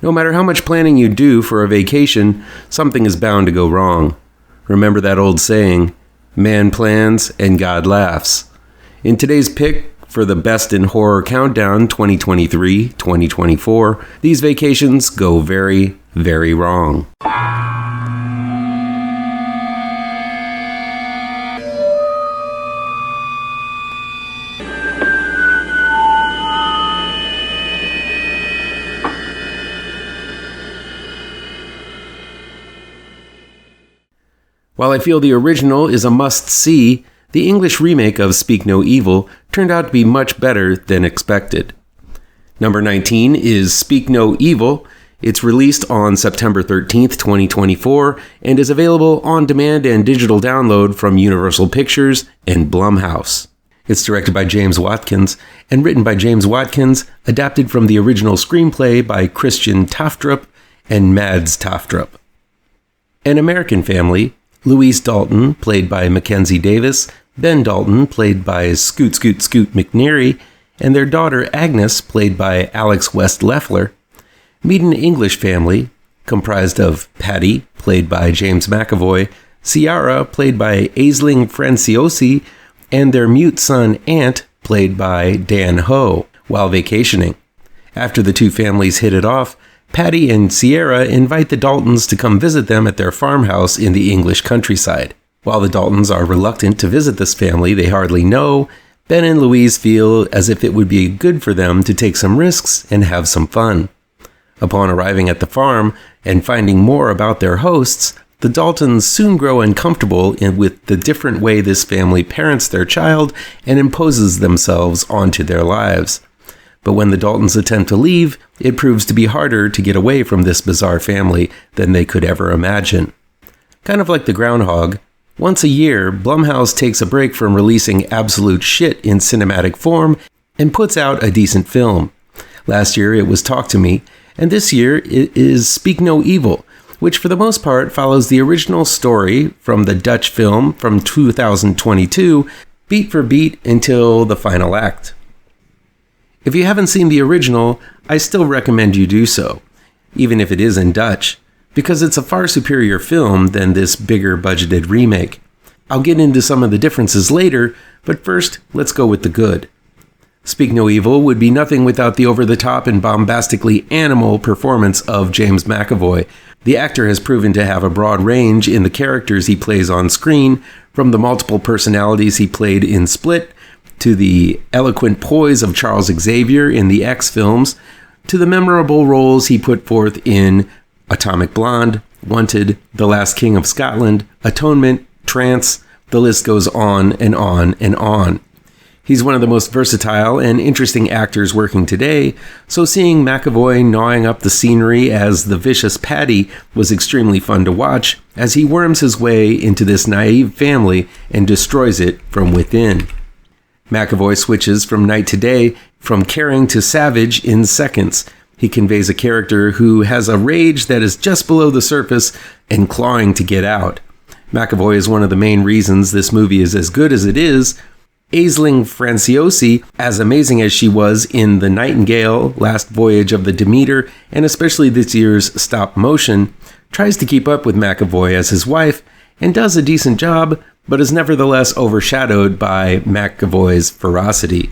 No matter how much planning you do for a vacation, something is bound to go wrong. Remember that old saying, man plans and God laughs. In today's pick for the Best in Horror Countdown 2023-2024, these vacations go very, very wrong. While I feel the original is a must-see, the English remake of Speak No Evil turned out to be much better than expected. Number 19 is Speak No Evil. It's released on September 13th, 2024, and is available on demand and digital download from Universal Pictures and Blumhouse. It's directed by James Watkins and written by James Watkins, adapted from the original screenplay by Christian Tafdrup and Mads Tafdrup. An American family, Louise Dalton, played by Mackenzie Davis, Ben Dalton, played by Scoot McNeary, and their daughter Agnes, played by Alex West Leffler, meet an English family comprised of Patty, played by James McAvoy, Ciara, played by Aisling Franciosi, and their mute son Ant, played by Dan Ho, while vacationing. After the two families hit it off, Patty and Ciara invite the Daltons to come visit them at their farmhouse in the English countryside. While the Daltons are reluctant to visit this family they hardly know, Ben and Louise feel as if it would be good for them to take some risks and have some fun. Upon arriving at the farm and finding more about their hosts, the Daltons soon grow uncomfortable with the different way this family parents their child and imposes themselves onto their lives. But when the Daltons attempt to leave, it proves to be harder to get away from this bizarre family than they could ever imagine. Kind of like the groundhog, once a year, Blumhouse takes a break from releasing absolute shit in cinematic form and puts out a decent film. Last year it was Talk to Me, and this year it is Speak No Evil, which for the most part follows the original story from the Dutch film from 2022, beat for beat until the final act. If you haven't seen the original, I still recommend you do so, even if it is in Dutch, because it's a far superior film than this bigger budgeted remake. I'll get into some of the differences later, but first, let's go with the good. Speak No Evil would be nothing without the over-the-top and bombastically animal performance of James McAvoy. The actor has proven to have a broad range in the characters he plays on screen, from the multiple personalities he played in Split, to the eloquent poise of Charles Xavier in the X films, to the memorable roles he put forth in Atomic Blonde, Wanted, The Last King of Scotland, Atonement, Trance. The list goes on and on and on. He's one of the most versatile and interesting actors working today, so seeing McAvoy gnawing up the scenery as the vicious Patty was extremely fun to watch as he worms his way into this naive family and destroys it from within. McAvoy switches from night to day, from caring to savage in seconds. He conveys a character who has a rage that is just below the surface and clawing to get out. McAvoy is one of the main reasons this movie is as good as it is. Aisling Franciosi, as amazing as she was in The Nightingale, Last Voyage of the Demeter, and especially this year's Stop Motion, tries to keep up with McAvoy as his wife and does a decent job, but is nevertheless overshadowed by McAvoy's ferocity.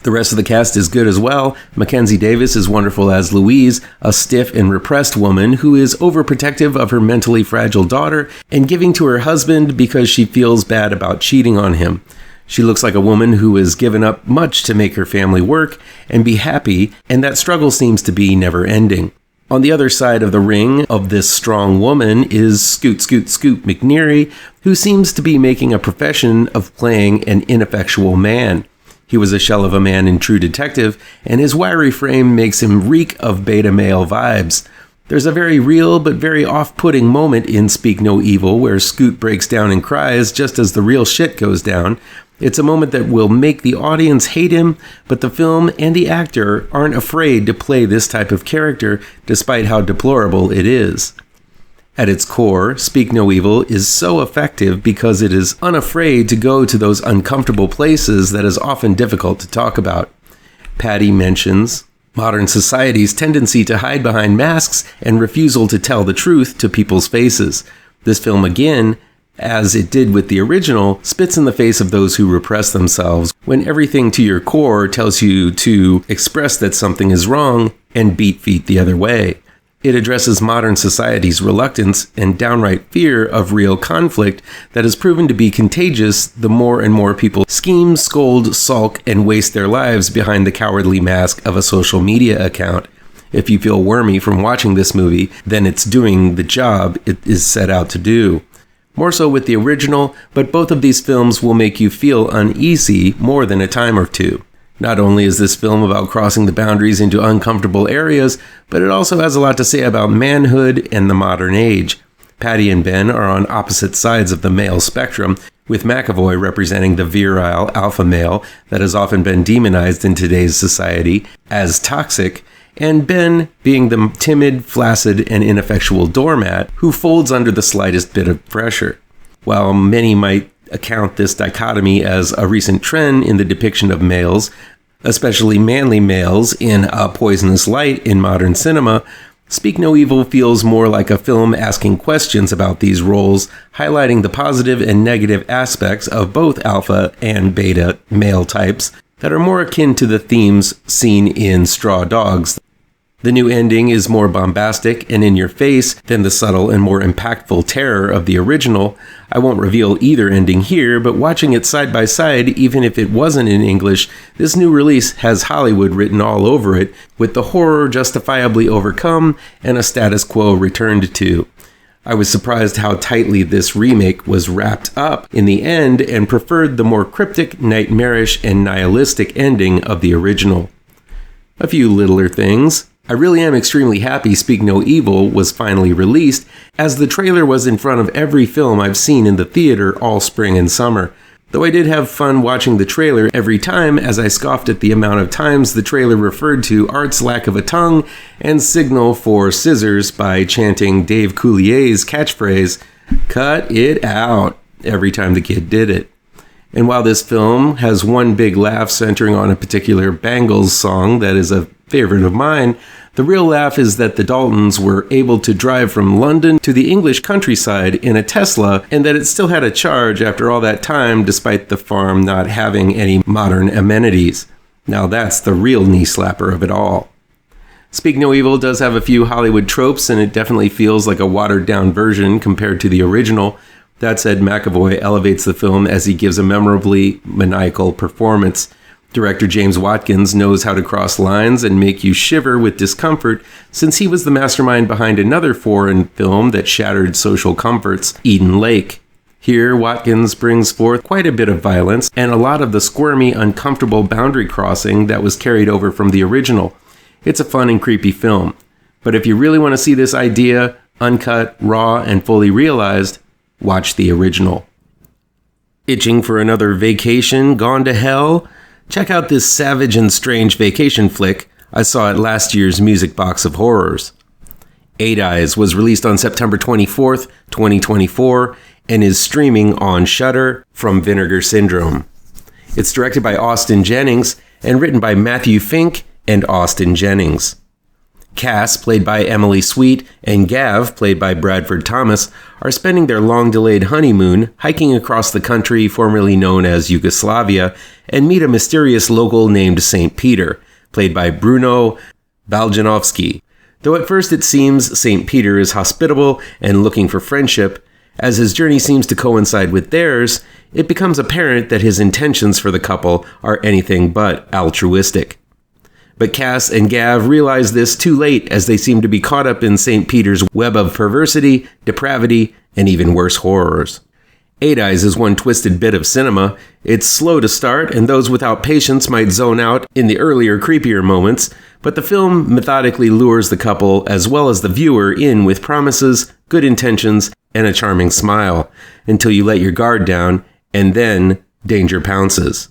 The rest of the cast is good as well. Mackenzie Davis is wonderful as Louise, a stiff and repressed woman who is overprotective of her mentally fragile daughter and giving to her husband because she feels bad about cheating on him. She looks like a woman who has given up much to make her family work and be happy, and that struggle seems to be never ending. On the other side of the ring of this strong woman is Scoot McNeary, who seems to be making a profession of playing an ineffectual man. He was a shell of a man in True Detective, and his wiry frame makes him reek of beta male vibes. There's a very real but very off-putting moment in Speak No Evil where Scoot breaks down and cries just as the real shit goes down. It's a moment that will make the audience hate him, but the film and the actor aren't afraid to play this type of character despite how deplorable it is. At its core, Speak No Evil is so effective because it is unafraid to go to those uncomfortable places that is often difficult to talk about. Patty mentions, modern society's tendency to hide behind masks and refusal to tell the truth to people's faces. This film, again, as it did with the original, spits in the face of those who repress themselves when everything to your core tells you to express that something is wrong and beat feet the other way. It addresses modern society's reluctance and downright fear of real conflict that has proven to be contagious the more and more people scheme, scold, sulk, and waste their lives behind the cowardly mask of a social media account. If you feel wormy from watching this movie, then it's doing the job it is set out to do. More so with the original, but both of these films will make you feel uneasy more than a time or two. Not only is this film about crossing the boundaries into uncomfortable areas, but it also has a lot to say about manhood and the modern age. Patty and Ben are on opposite sides of the male spectrum, with McAvoy representing the virile alpha male that has often been demonized in today's society as toxic, and Ben being the timid, flaccid, and ineffectual doormat who folds under the slightest bit of pressure. While many might account this dichotomy as a recent trend in the depiction of males, especially manly males, in a poisonous light in modern cinema, Speak No Evil feels more like a film asking questions about these roles, highlighting the positive and negative aspects of both alpha and beta male types that are more akin to the themes seen in Straw Dogs. The new ending is more bombastic and in your face than the subtle and more impactful terror of the original. I won't reveal either ending here, but watching it side by side, even if it wasn't in English, this new release has Hollywood written all over it, with the horror justifiably overcome and a status quo returned to. I was surprised how tightly this remake was wrapped up in the end and preferred the more cryptic, nightmarish, and nihilistic ending of the original. A few littler things. I really am extremely happy Speak No Evil was finally released, as the trailer was in front of every film I've seen in the theater all spring and summer. Though I did have fun watching the trailer every time, as I scoffed at the amount of times the trailer referred to art's lack of a tongue and signal for scissors by chanting Dave Coulier's catchphrase, "Cut it out," every time the kid did it. And while this film has one big laugh centering on a particular Bangles song that is a favorite of mine, the real laugh is that the Daltons were able to drive from London to the English countryside in a Tesla, and that it still had a charge after all that time despite the farm not having any modern amenities. Now that's the real knee slapper of it all. Speak No Evil does have a few Hollywood tropes, and it definitely feels like a watered down version compared to the original. That said, McAvoy elevates the film as he gives a memorably maniacal performance. Director James Watkins knows how to cross lines and make you shiver with discomfort, since he was the mastermind behind another foreign film that shattered social comforts, Eden Lake. Here, Watkins brings forth quite a bit of violence and a lot of the squirmy, uncomfortable boundary crossing that was carried over from the original. It's a fun and creepy film. But if you really want to see this idea uncut, raw, and fully realized, watch the original. Itching for another vacation gone to hell? Check out this savage and strange vacation flick I saw at last year's Music Box of Horrors. Eight Eyes was released on September 24th, 2024, and is streaming on Shudder from Vinegar Syndrome. It's directed by Austin Jennings and written by Matthew Fink and Austin Jennings. Cass, played by Emily Sweet, and Gav, played by Bradford Thomas, are spending their long-delayed honeymoon hiking across the country formerly known as Yugoslavia and meet a mysterious local named St. Peter, played by Bruno Baljanovsky. Though at first it seems St. Peter is hospitable and looking for friendship, as his journey seems to coincide with theirs, it becomes apparent that his intentions for the couple are anything but altruistic. But Cass and Gav realize this too late, as they seem to be caught up in St. Peter's web of perversity, depravity, and even worse horrors. Eight Eyes is one twisted bit of cinema. It's slow to start, and those without patience might zone out in the earlier, creepier moments, but the film methodically lures the couple as well as the viewer in with promises, good intentions, and a charming smile, until you let your guard down, and then danger pounces.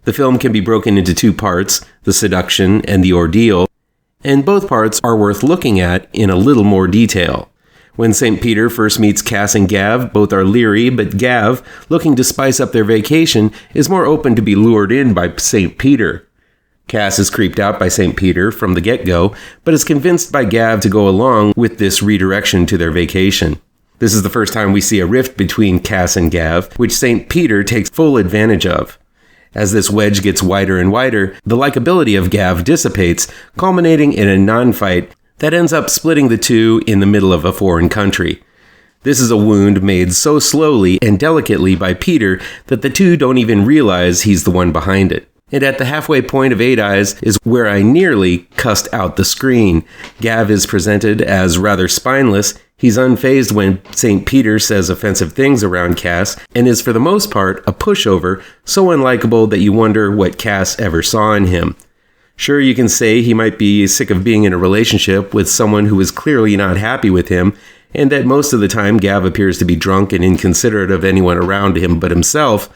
The film can be broken into two parts, the seduction and the ordeal, and both parts are worth looking at in a little more detail. When St. Peter first meets Cass and Gav, both are leery, but Gav, looking to spice up their vacation, is more open to be lured in by St. Peter. Cass is creeped out by St. Peter from the get-go, but is convinced by Gav to go along with this redirection to their vacation. This is the first time we see a rift between Cass and Gav, which St. Peter takes full advantage of. As this wedge gets wider and wider, the likability of Gav dissipates, culminating in a non-fight that ends up splitting the two in the middle of a foreign country. This is a wound made so slowly and delicately by Peter that the two don't even realize he's the one behind it. And at the halfway point of 8 Eyes is where I nearly cussed out the screen. Gav is presented as rather spineless. He's unfazed when St. Peter says offensive things around Cass, and is for the most part a pushover, so unlikable that you wonder what Cass ever saw in him. Sure, you can say he might be sick of being in a relationship with someone who is clearly not happy with him, and that most of the time Gav appears to be drunk and inconsiderate of anyone around him but himself.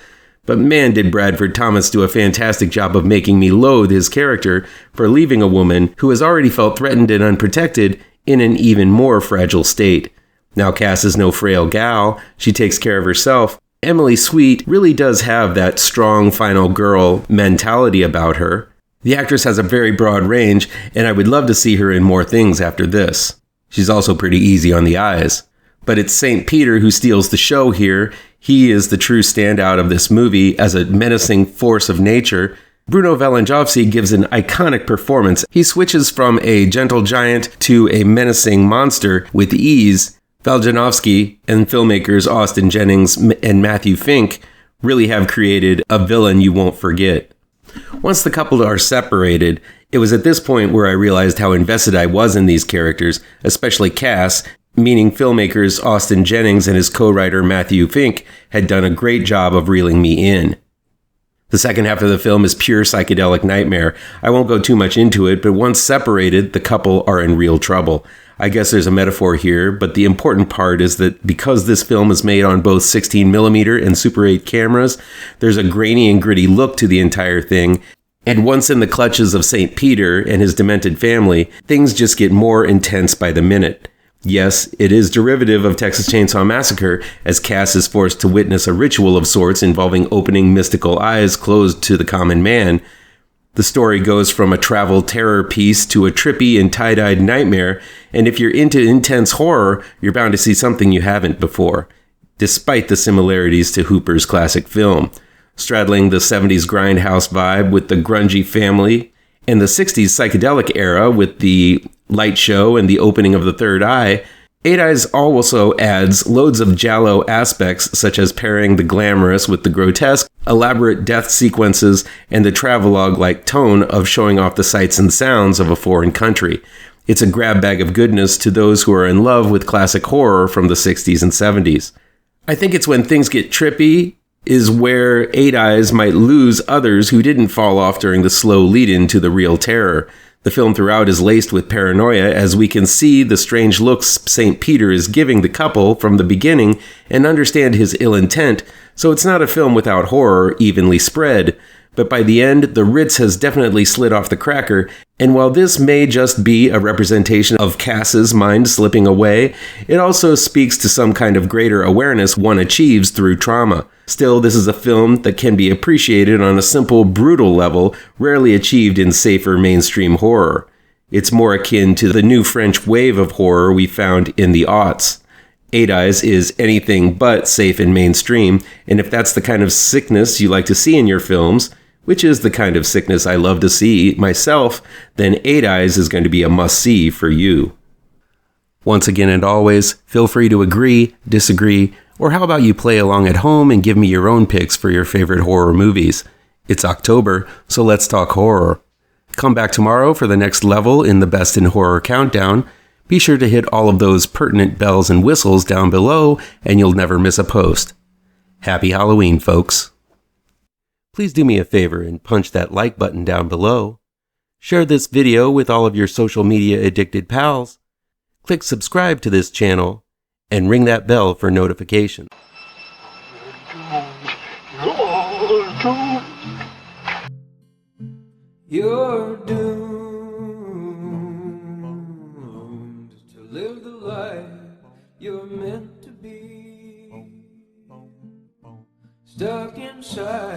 But man, did Bradford Thomas do a fantastic job of making me loathe his character for leaving a woman who has already felt threatened and unprotected in an even more fragile state. Now Cass is no frail gal, she takes care of herself. Emily Sweet really does have that strong final girl mentality about her. The actress has a very broad range, and I would love to see her in more things after this. She's also pretty easy on the eyes. But it's St. Peter who steals the show here. He is the true standout of this movie as a menacing force of nature. Bruno Valenjovsky gives an iconic performance. He switches from a gentle giant to a menacing monster with ease. Valenjovsky and filmmakers Austin Jennings and Matthew Fink really have created a villain you won't forget. Once the couple are separated, it was at this point where I realized how invested I was in these characters, especially Cass, meaning filmmakers Austin Jennings and his co-writer Matthew Fink had done a great job of reeling me in. The second half of the film is pure psychedelic nightmare. I won't go too much into it, but once separated, the couple are in real trouble. I guess there's a metaphor here, but the important part is that because this film is made on both 16mm and Super 8 cameras, there's a grainy and gritty look to the entire thing. And once in the clutches of St. Peter and his demented family, things just get more intense by the minute. Yes, it is derivative of Texas Chainsaw Massacre, as Cass is forced to witness a ritual of sorts involving opening mystical eyes closed to the common man. The story goes from a travel terror piece to a trippy and tie-dyed nightmare, and if you're into intense horror, you're bound to see something you haven't before, despite the similarities to Hooper's classic film. Straddling the 70s grindhouse vibe with the grungy family, and the 60s psychedelic era with the light show and the opening of the third eye, 8 Eyes also adds loads of giallo aspects such as pairing the glamorous with the grotesque, elaborate death sequences, and the travelogue-like tone of showing off the sights and sounds of a foreign country. It's a grab bag of goodness to those who are in love with classic horror from the 60s and 70s. I think it's when things get trippy is where 8 Eyes might lose others who didn't fall off during the slow lead-in to the real terror. The film throughout is laced with paranoia, as we can see the strange looks St. Peter is giving the couple from the beginning and understand his ill intent, so it's not a film without horror evenly spread. But by the end, the Ritz has definitely slid off the cracker, and while this may just be a representation of Cass's mind slipping away, it also speaks to some kind of greater awareness one achieves through trauma. Still, this is a film that can be appreciated on a simple, brutal level, rarely achieved in safer mainstream horror. It's more akin to the new French wave of horror we found in the aughts. 8 Eyes is anything but safe and mainstream, and if that's the kind of sickness you like to see in your films, which is the kind of sickness I love to see myself, then 8 Eyes is going to be a must-see for you. Once again and always, feel free to agree, disagree, or how about you play along at home and give me your own picks for your favorite horror movies. It's October, so let's talk horror. Come back tomorrow for the next level in the Best in Horror Countdown. Be sure to hit all of those pertinent bells and whistles down below, and you'll never miss a post. Happy Halloween, folks. Please do me a favor and punch that like button down below. Share this video with all of your social media addicted pals. Click subscribe to this channel and ring that bell for notifications. You're doomed to live the life you're meant to be. Stuck inside